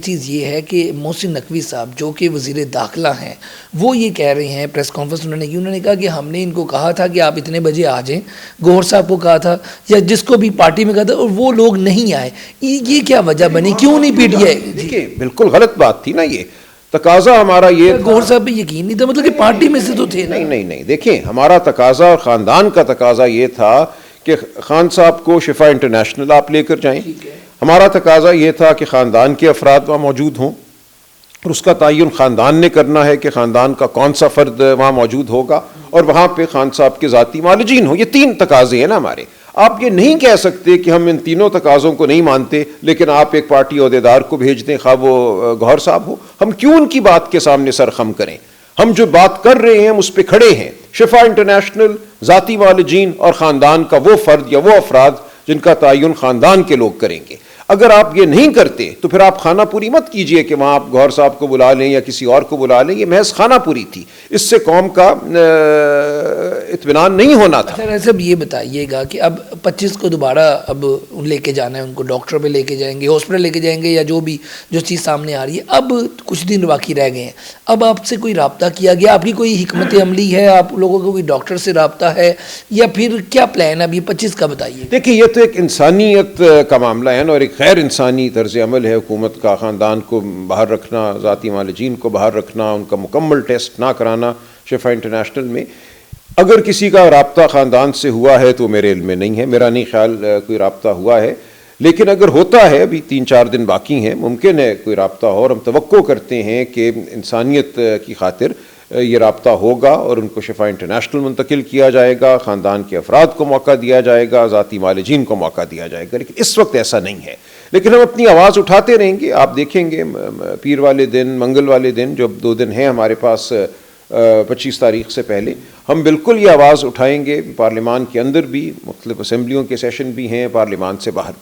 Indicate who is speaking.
Speaker 1: چیز یہ ہے کہ محسن نقوی صاحب جو کہ وزیر داخلہ ہیں وہ یہ کہہ رہے ہیں، پریس کانفرنس انہوں نے کہا کہ ہم نے ان کو کہا تھا کہ آپ اتنے بجے آ جائیں، گوہر صاحب کو کہا تھا یا جس کو بھی پارٹی میں کہا تھا، اور وہ لوگ نہیں آئے. یہ کیا وجہ بنی؟ کیوں نہیں پی ٹی آئی؟
Speaker 2: دیکھیے بالکل غلط بات تھی نا. یہ تقاضا ہمارا یہ
Speaker 1: گوہر صاحب پہ یقین نہیں تھا، مطلب کہ پارٹی میں سے تو تھے.
Speaker 2: نہیں دیکھیں ہمارا تقاضا اور خاندان کا تقاضا یہ تھا کہ خان صاحب کو شفا انٹرنیشنل آپ لے کر جائیں. ہمارا تقاضا یہ تھا کہ خاندان کے افراد وہاں موجود ہوں، اور اس کا تعین خاندان نے کرنا ہے کہ خاندان کا کون سا فرد وہاں موجود ہوگا، اور وہاں پہ خان صاحب کے ذاتی معالجین ہوں. یہ 3 تقاضے ہیں نا ہمارے. آپ یہ نہیں کہہ سکتے کہ ہم ان تینوں تقاضوں کو نہیں مانتے لیکن آپ ایک پارٹی عہدیدار کو بھیج دیں، خواہ وہ گوہر صاحب ہو. ہم کیوں ان کی بات کے سامنے سر خم کریں؟ ہم جو بات کر رہے ہیں ہم اس پہ کھڑے ہیں. شفا انٹرنیشنل، ذاتی معالجین اور خاندان کا وہ فرد یا وہ افراد جن کا تعین خاندان کے لوگ کریں گے. اگر آپ یہ نہیں کرتے تو پھر آپ خانہ پوری مت کیجئے کہ وہاں آپ گوہر صاحب کو بلا لیں یا کسی اور کو بلا لیں. یہ محض خانہ پوری تھی، اس سے قوم کا اطمینان نہیں ہونا تھا.
Speaker 1: اچھا صاحب یہ بتائیے گا کہ اب 25 کو دوبارہ اب لے کے جانا ہے ان کو، ڈاکٹر پہ لے کے جائیں گے، ہاسپٹل لے کے جائیں گے، یا جو چیز سامنے آ رہی ہے. اب کچھ دن باقی رہ گئے ہیں، اب آپ سے کوئی رابطہ کیا گیا؟ آپ کی کوئی حکمت عملی ہے؟ آپ لوگوں کو کوئی ڈاکٹر سے رابطہ ہے یا پھر کیا پلان ہے اب یہ 25 کا بتائیے؟
Speaker 2: دیکھیے یہ تو ایک انسانیت کا معاملہ ہے اور ایک غیر انسانی طرز عمل ہے حکومت کا. خاندان کو باہر رکھنا، ذاتی معالجین کو باہر رکھنا، ان کا مکمل ٹیسٹ نہ کرانا شفا انٹرنیشنل میں. اگر کسی کا رابطہ خاندان سے ہوا ہے تو میرے علم میں نہیں ہے، میرا نہیں خیال کوئی رابطہ ہوا ہے. لیکن اگر ہوتا ہے، ابھی 3-4 دن باقی ہیں، ممکن ہے کوئی رابطہ ہو، اور ہم توقع کرتے ہیں کہ انسانیت کی خاطر یہ رابطہ ہوگا اور ان کو شفا انٹرنیشنل منتقل کیا جائے گا، خاندان کے افراد کو موقع دیا جائے گا، ذاتی معالجین کو موقع دیا جائے گا. لیکن اس وقت ایسا نہیں ہے. لیکن ہم اپنی آواز اٹھاتے رہیں گے. آپ دیکھیں گے پیر والے دن، منگل والے دن، جو 2 دن ہیں ہمارے پاس 25 تاریخ سے پہلے، ہم بالکل یہ آواز اٹھائیں گے. پارلیمان کے اندر بھی، مختلف اسمبلیوں کے سیشن بھی ہیں، پارلیمان سے باہر بھی.